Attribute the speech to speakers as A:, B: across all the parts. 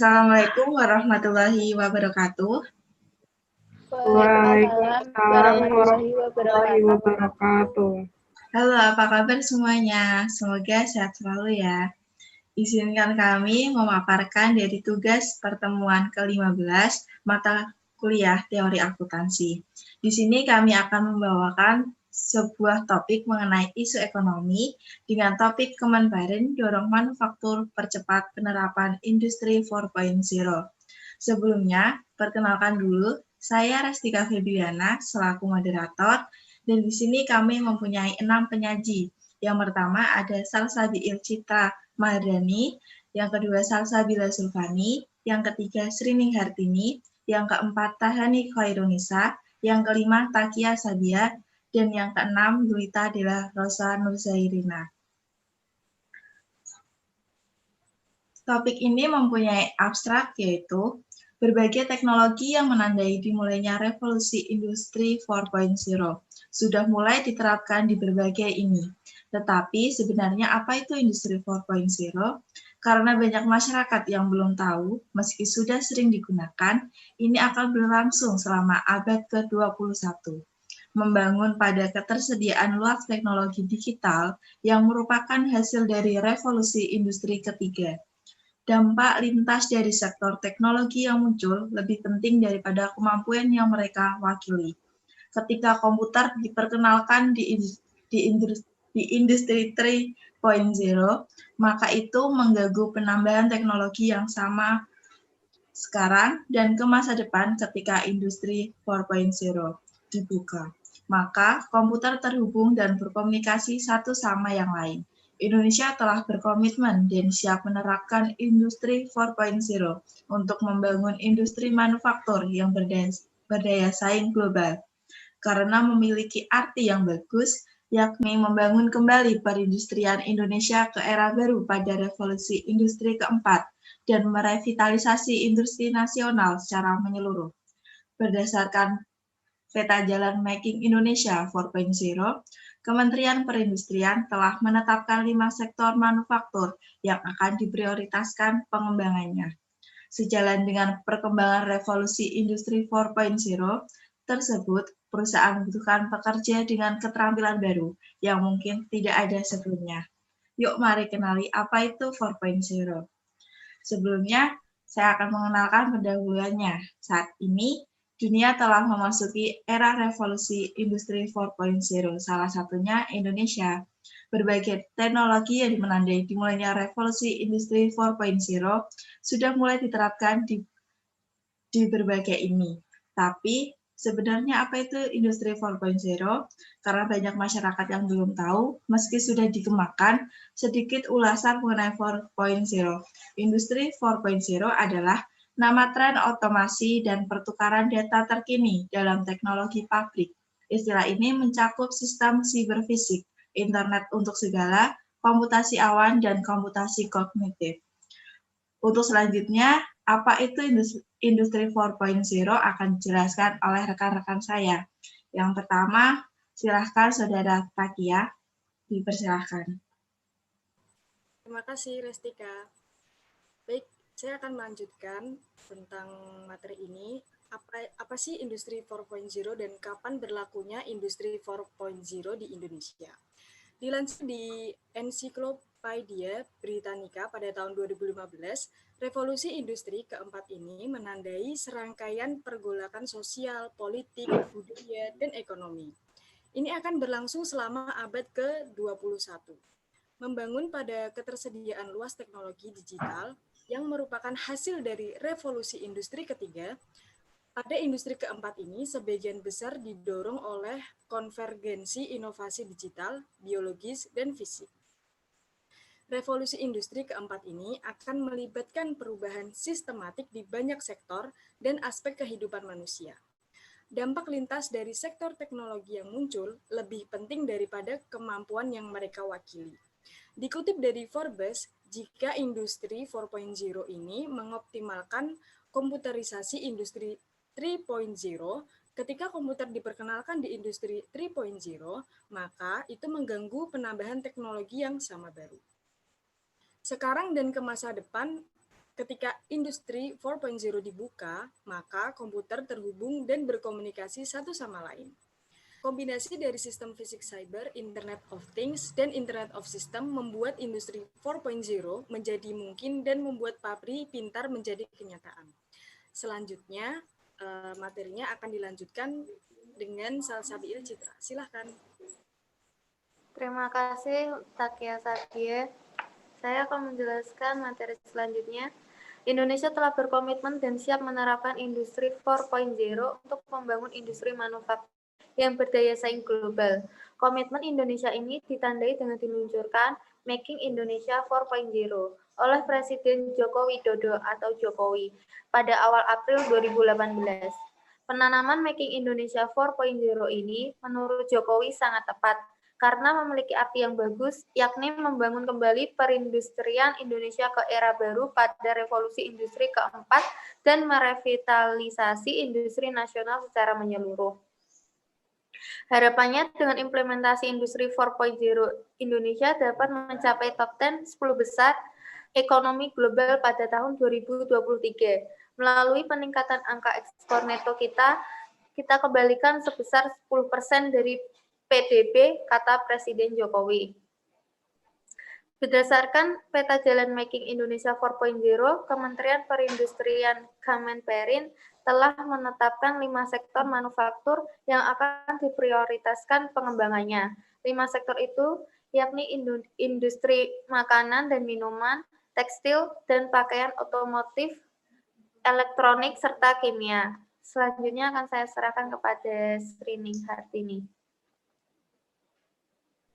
A: Assalamualaikum warahmatullahi wabarakatuh.
B: Waalaikumsalam warahmatullahi
C: warahmatullahi
B: wabarakatuh.
C: wabarakatuh.
A: Halo, apa kabar semuanya? Semoga sehat selalu ya. Izinkan kami memaparkan dari tugas pertemuan ke-15 mata kuliah teori akuntansi. Di sini kami akan membawakan sebuah topik mengenai isu ekonomi dengan topik Kemenperin dorong manufaktur percepat penerapan Industri 4.0. Sebelumnya, perkenalkan dulu, saya Restika Febriana selaku moderator, dan di sini kami mempunyai 6 penyaji. Yang pertama ada Salsabiil Citra Mahardani, yang kedua Salsabila Sulfani, yang ketiga Srining Hartini, yang keempat Tahani Khairunisa, yang kelima Takia Sabia, dan yang keenam Yuita Della Rosa Nurzairina. Topik ini mempunyai abstrak yaitu berbagai teknologi yang menandai dimulainya revolusi industri 4.0 sudah mulai diterapkan di berbagai ini. Tetapi sebenarnya apa itu industri 4.0? Karena banyak masyarakat yang belum tahu, meski sudah sering digunakan, ini akan berlangsung selama abad ke-21. Membangun pada ketersediaan luas teknologi digital yang merupakan hasil dari revolusi industri ketiga. Dampak lintas dari sektor teknologi yang muncul lebih penting daripada kemampuan yang mereka wakili. Ketika komputer diperkenalkan di industri 3.0, maka itu mengganggu penambahan teknologi yang sama sekarang dan ke masa depan ketika industri 4.0 dibuka. Maka komputer terhubung dan berkomunikasi satu sama yang lain. Indonesia telah berkomitmen dan siap menerapkan industri 4.0 untuk membangun industri manufaktur yang berdaya saing global. Karena memiliki arti yang bagus, yakni membangun kembali perindustrian Indonesia ke era baru pada revolusi industri keempat dan merevitalisasi industri nasional secara menyeluruh. Berdasarkan peta jalan Making Indonesia 4.0, Kementerian Perindustrian telah menetapkan 5 sektor manufaktur yang akan diprioritaskan pengembangannya. Sejalan dengan perkembangan revolusi industri 4.0 tersebut, perusahaan membutuhkan pekerja dengan keterampilan baru yang mungkin tidak ada sebelumnya. Yuk mari kenali apa itu 4.0. Sebelumnya, saya akan mengenalkan pendahuluannya. Saat ini, dunia telah memasuki era revolusi industri 4.0, salah satunya Indonesia. Berbagai teknologi yang menandai dimulainya revolusi industri 4.0 sudah mulai diterapkan di berbagai ini. Tapi sebenarnya apa itu industri 4.0? Karena banyak masyarakat yang belum tahu, meski sudah dikembangkan, sedikit ulasan mengenai 4.0. Industri 4.0 adalah nama tren otomasi dan pertukaran data terkini dalam teknologi pabrik. Istilah ini mencakup sistem siberfisik, internet untuk segala, komputasi awan, dan komputasi kognitif. Untuk selanjutnya, apa itu industri 4.0 akan dijelaskan oleh rekan-rekan saya. Yang pertama, silahkan Saudara Takia, dipersilahkan.
D: Terima kasih Restika. Baik, saya akan melanjutkan tentang materi ini. Apa sih industri 4.0 dan kapan berlakunya industri 4.0 di Indonesia? Dilansir di Encyclopedia Britannica pada tahun 2015, revolusi industri keempat ini menandai serangkaian pergolakan sosial, politik, budaya, dan ekonomi. Ini akan berlangsung selama abad ke-21. Membangun pada ketersediaan luas teknologi digital yang merupakan hasil dari revolusi industri ketiga, pada industri keempat ini sebagian besar didorong oleh konvergensi inovasi digital, biologis, dan fisik. Revolusi industri keempat ini akan melibatkan perubahan sistematik di banyak sektor dan aspek kehidupan manusia. Dampak lintas dari sektor teknologi yang muncul lebih penting daripada kemampuan yang mereka wakili. Dikutip dari Forbes, jika industri 4.0 ini mengoptimalkan komputerisasi industri 3.0, ketika komputer diperkenalkan di industri 3.0, maka itu mengganggu penambahan teknologi yang sama baru. Sekarang dan ke masa depan, Ketika industri 4.0 dibuka, maka komputer terhubung dan berkomunikasi satu sama lain. Kombinasi dari sistem fisik cyber, Internet of Things, dan Internet of System membuat industri 4.0 menjadi mungkin dan membuat pabrik pintar menjadi kenyataan. Selanjutnya, materinya akan dilanjutkan dengan Salsabiil Citra. Silahkan.
B: Terima kasih, Takia Sadie. Saya akan menjelaskan materi selanjutnya. Indonesia telah berkomitmen dan siap menerapkan industri 4.0 untuk membangun industri manufaktur yang berdaya saing global. Komitmen Indonesia ini ditandai dengan diluncurkan Making Indonesia 4.0 oleh Presiden Joko Widodo atau Jokowi pada awal April 2018. Penanaman Making Indonesia 4.0 ini menurut Jokowi sangat tepat karena memiliki arti yang bagus, yakni membangun kembali perindustrian Indonesia ke era baru pada revolusi industri keempat dan merevitalisasi industri nasional secara menyeluruh. Harapannya dengan implementasi industri 4.0 Indonesia dapat mencapai top 10 besar ekonomi global pada tahun 2023. Melalui peningkatan angka ekspor neto kita kembalikan sebesar 10% dari PDB, kata Presiden Jokowi. Berdasarkan peta jalan Making Indonesia 4.0, Kementerian Perindustrian Kemenperin telah menetapkan 5 sektor manufaktur yang akan diprioritaskan pengembangannya. 5 sektor itu yakni industri makanan dan minuman, tekstil, dan pakaian otomotif, elektronik, serta kimia. Selanjutnya akan saya serahkan kepada Srining Hartini.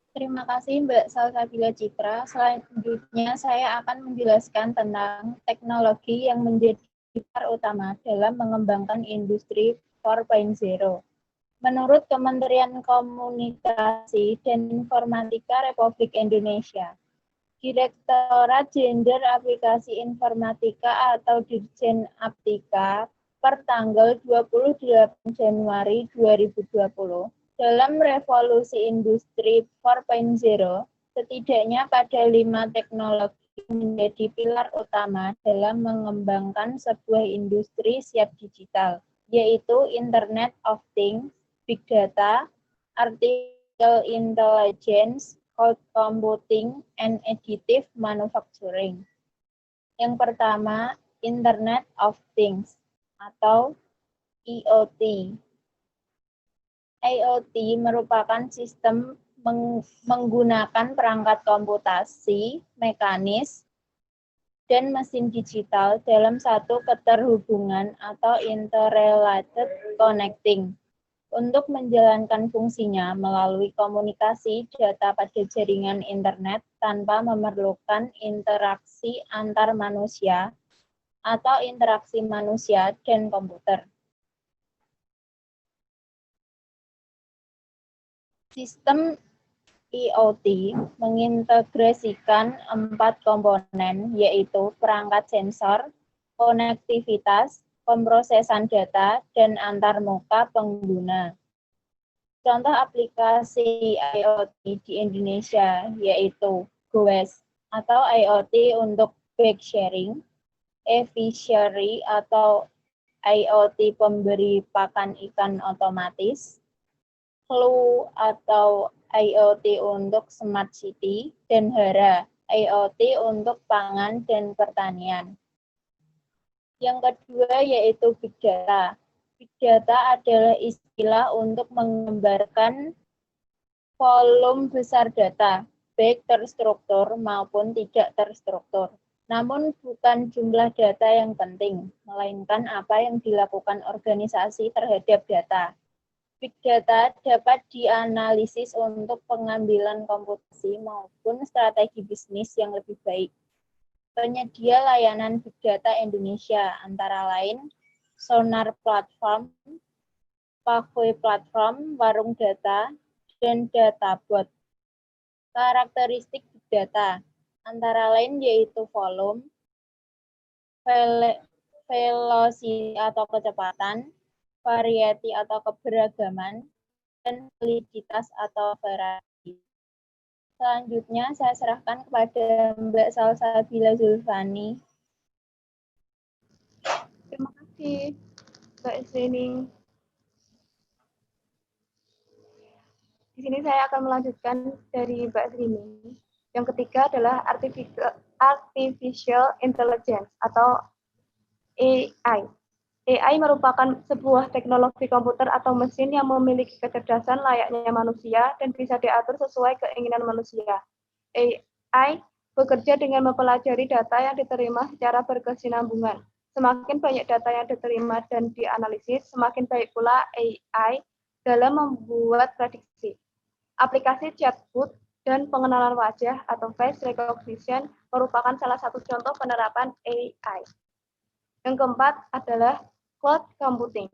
C: Terima kasih Mbak Salsabila Citra. Selanjutnya saya akan menjelaskan tentang teknologi yang menjadi pilar utama dalam mengembangkan industri 4.0. Menurut Kementerian Komunikasi dan Informatika Republik Indonesia, Direktorat Jenderal Aplikasi Informatika atau Dirjen Aptika per tanggal 28 Januari 2020, dalam revolusi industri 4.0, setidaknya pada 5 teknologi menjadi pilar utama dalam mengembangkan sebuah industri siap digital, yaitu Internet of Things, Big Data, Artificial Intelligence, Cloud Computing, and Additive Manufacturing. Yang pertama, Internet of Things atau IoT. IoT merupakan sistem menggunakan perangkat komputasi, mekanis, dan mesin digital dalam satu keterhubungan atau interrelated connecting untuk menjalankan fungsinya melalui komunikasi data pada jaringan internet tanpa memerlukan interaksi antar manusia atau interaksi manusia dan komputer. Sistem IoT mengintegrasikan 4 komponen, yaitu perangkat sensor, konektivitas, pemrosesan data, dan antarmuka pengguna. Contoh aplikasi IoT di Indonesia yaitu Goes atau IoT untuk bike sharing, e-fishery atau IoT pemberi pakan ikan otomatis, Clue atau IoT untuk Smart City, dan Hara, IoT untuk pangan dan pertanian. Yang kedua yaitu Big Data. Big Data adalah istilah untuk menggambarkan volume besar data, baik terstruktur maupun tidak terstruktur. Namun bukan jumlah data yang penting, melainkan apa yang dilakukan organisasi terhadap data. Big Data dapat dianalisis untuk pengambilan komputasi maupun strategi bisnis yang lebih baik. Penyedia layanan Big Data Indonesia antara lain Sonar Platform, Pathway Platform, Warung Data, dan Databot. Karakteristik Big Data antara lain yaitu volume, velocity atau kecepatan, variety atau keberagaman, dan validitas atau variasi. Selanjutnya saya serahkan kepada Mbak Salsabila Zulfani. Terima kasih, Mbak Zeni. Di sini saya akan melanjutkan dari Mbak Zeni. Yang ketiga adalah artificial intelligence atau AI. AI merupakan sebuah teknologi komputer atau mesin yang memiliki kecerdasan layaknya manusia dan bisa diatur sesuai keinginan manusia. AI bekerja dengan mempelajari data yang diterima secara berkesinambungan. Semakin banyak data yang diterima dan dianalisis, semakin baik pula AI dalam membuat prediksi. Aplikasi chatbot dan pengenalan wajah atau face recognition merupakan salah satu contoh penerapan AI. Yang keempat adalah cloud computing.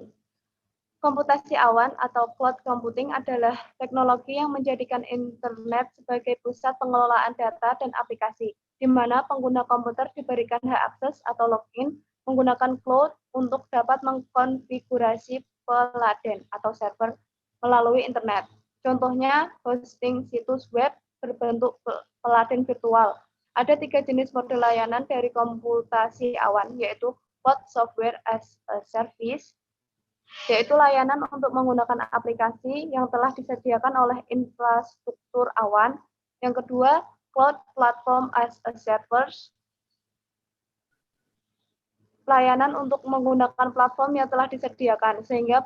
C: Komputasi awan atau cloud computing adalah teknologi yang menjadikan internet sebagai pusat pengelolaan data dan aplikasi, di mana pengguna komputer diberikan hak akses atau login menggunakan cloud untuk dapat mengkonfigurasi peladen atau server melalui internet. Contohnya, hosting situs web berbentuk peladen virtual. Ada 3 jenis model layanan dari komputasi awan, yaitu cloud software as a service, yaitu layanan untuk menggunakan aplikasi yang telah disediakan oleh infrastruktur awan. Yang kedua, cloud platform as a service, layanan untuk menggunakan platform yang telah disediakan, sehingga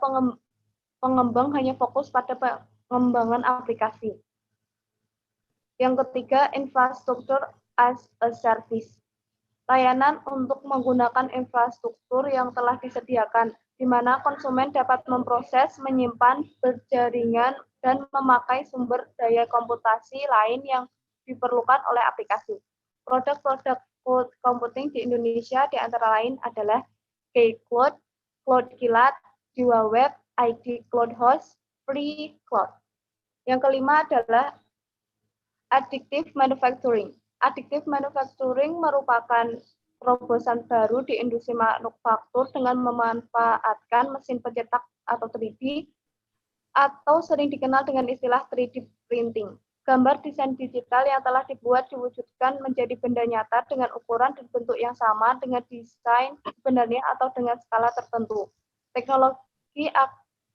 C: pengembang hanya fokus pada pengembangan aplikasi. Yang ketiga, infrastruktur as a service, layanan untuk menggunakan infrastruktur yang telah disediakan, di mana konsumen dapat memproses, menyimpan, berjaringan, dan memakai sumber daya komputasi lain yang diperlukan oleh aplikasi. Produk-produk cloud computing di Indonesia di antara lain adalah K-Cloud, Cloud Kilat, Jiwa Web, ID Cloud Host, Free Cloud. Yang kelima adalah additive manufacturing. Additive manufacturing merupakan terobosan baru di industri manufaktur dengan memanfaatkan mesin pencetak atau 3D atau sering dikenal dengan istilah 3D printing. Gambar desain digital yang telah dibuat diwujudkan menjadi benda nyata dengan ukuran dan bentuk yang sama dengan desain sebenarnya atau dengan skala tertentu. Teknologi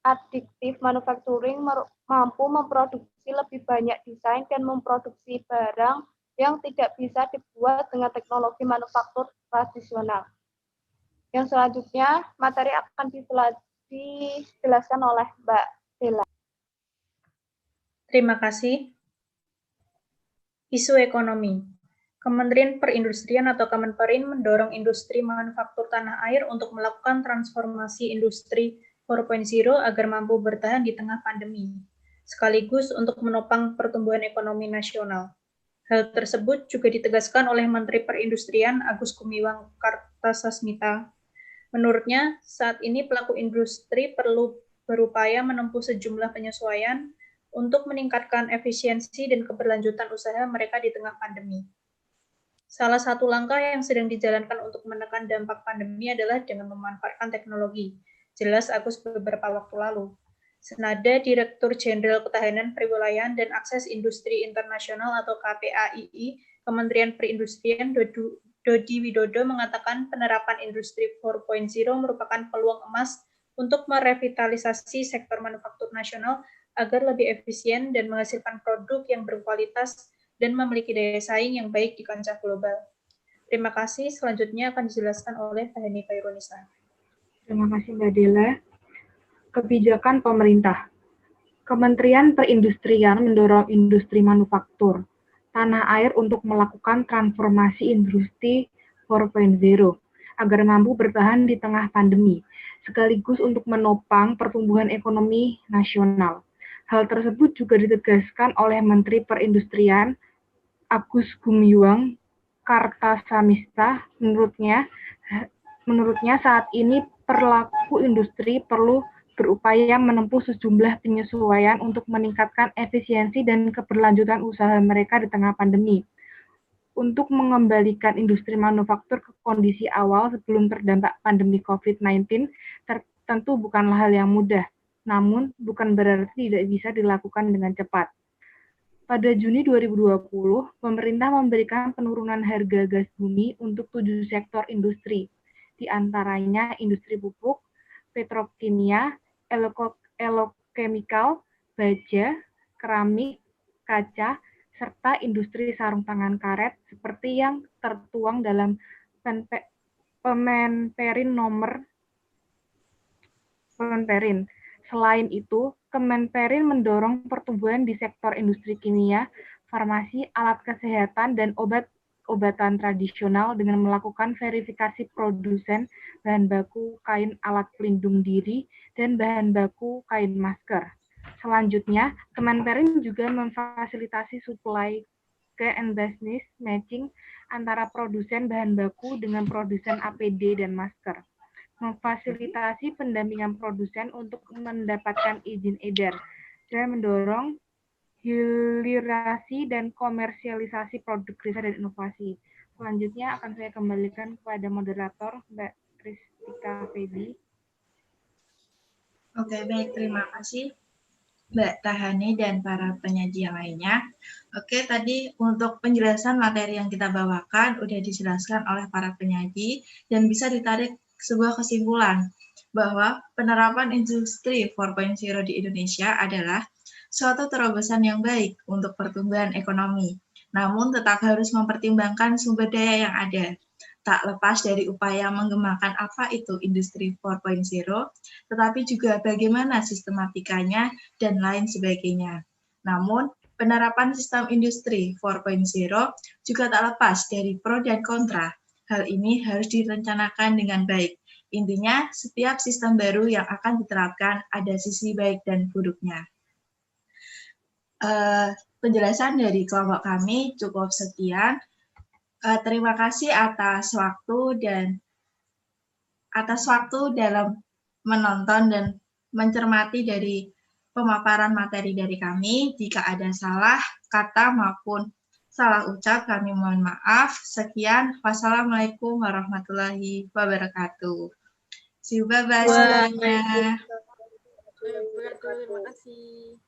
C: additive manufacturing mampu memproduksi lebih banyak desain dan memproduksi barang yang tidak bisa dibuat dengan teknologi manufaktur tradisional. Yang selanjutnya, materi akan dijelaskan oleh Mbak Dela.
E: Terima kasih. Isu ekonomi. Kementerian Perindustrian atau Kemenperin mendorong industri manufaktur tanah air untuk melakukan transformasi industri 4.0 agar mampu bertahan di tengah pandemi, sekaligus untuk menopang pertumbuhan ekonomi nasional. Hal tersebut juga ditegaskan oleh Menteri Perindustrian Agus Gumiwang Kartasasmita. Menurutnya, saat ini pelaku industri perlu berupaya menempuh sejumlah penyesuaian untuk meningkatkan efisiensi dan keberlanjutan usaha mereka di tengah pandemi. Salah satu langkah yang sedang dijalankan untuk menekan dampak pandemi adalah dengan memanfaatkan teknologi. Jelas Agus beberapa waktu lalu. Senada Direktur Jenderal Ketahanan Perwilayahan dan Akses Industri Internasional atau KPAII, Kementerian Perindustrian Dodi Widodo mengatakan penerapan Industri 4.0 merupakan peluang emas untuk merevitalisasi sektor manufaktur nasional agar lebih efisien dan menghasilkan produk yang berkualitas dan memiliki daya saing yang baik di kancah global. Terima kasih. Selanjutnya akan dijelaskan oleh Tahani Kairunisa.
F: Terima kasih Mbak Dela. Kebijakan pemerintah. Kementerian Perindustrian mendorong industri manufaktur tanah air untuk melakukan transformasi industri 4.0 agar mampu bertahan di tengah pandemi, sekaligus untuk menopang pertumbuhan ekonomi nasional. Hal tersebut juga ditegaskan oleh Menteri Perindustrian Agus Gumiwang Kartasasmita. Menurutnya saat ini pelaku industri perlu berupaya menempuh sejumlah penyesuaian untuk meningkatkan efisiensi dan keberlanjutan usaha mereka di tengah pandemi. Untuk mengembalikan industri manufaktur ke kondisi awal sebelum terdampak pandemi COVID-19 tentu bukanlah hal yang mudah, namun bukan berarti tidak bisa dilakukan dengan cepat. Pada Juni 2020, pemerintah memberikan penurunan harga gas bumi untuk 7 sektor industri. Di di antaranya industri pupuk, petrokimia, elektrokimia, baja, keramik, kaca, serta industri sarung tangan karet seperti yang tertuang dalam Kemenperin nomor Kemenperin. Selain itu, Kemenperin mendorong pertumbuhan di sektor industri kimia, farmasi, alat kesehatan, dan obat-obatan tradisional dengan melakukan verifikasi produsen, bahan baku kain alat pelindung diri, dan bahan baku kain masker. Selanjutnya, Kemenperin juga memfasilitasi supply and business matching antara produsen bahan baku dengan produsen APD dan masker. Memfasilitasi pendampingan produsen untuk mendapatkan izin edar, dan mendorong hilirisasi dan komersialisasi produk riset dan inovasi. Selanjutnya akan saya kembalikan kepada moderator, Mbak Ristika Febi.
A: Oke, baik. Terima kasih Mbak Tahani dan para penyaji yang lainnya. Oke, tadi untuk penjelasan materi yang kita bawakan udah dijelaskan oleh para penyaji dan bisa ditarik sebuah kesimpulan bahwa penerapan industri 4.0 di Indonesia adalah suatu terobosan yang baik untuk pertumbuhan ekonomi. Namun tetap harus mempertimbangkan sumber daya yang ada. Tak lepas dari upaya mengembangkan apa itu industri 4.0, tetapi juga bagaimana sistematikanya dan lain sebagainya. Namun, penerapan sistem industri 4.0 juga tak lepas dari pro dan kontra. Hal ini harus direncanakan dengan baik. Intinya, setiap sistem baru yang akan diterapkan ada sisi baik dan buruknya. Penjelasan dari kelompok kami cukup sekian. Terima kasih atas waktu dalam menonton dan mencermati dari pemaparan materi dari kami. Jika ada salah kata maupun salah ucap, kami mohon maaf. Sekian. Wassalamualaikum warahmatullahi wabarakatuh. See you, bye-bye semuanya.
D: Terima kasih.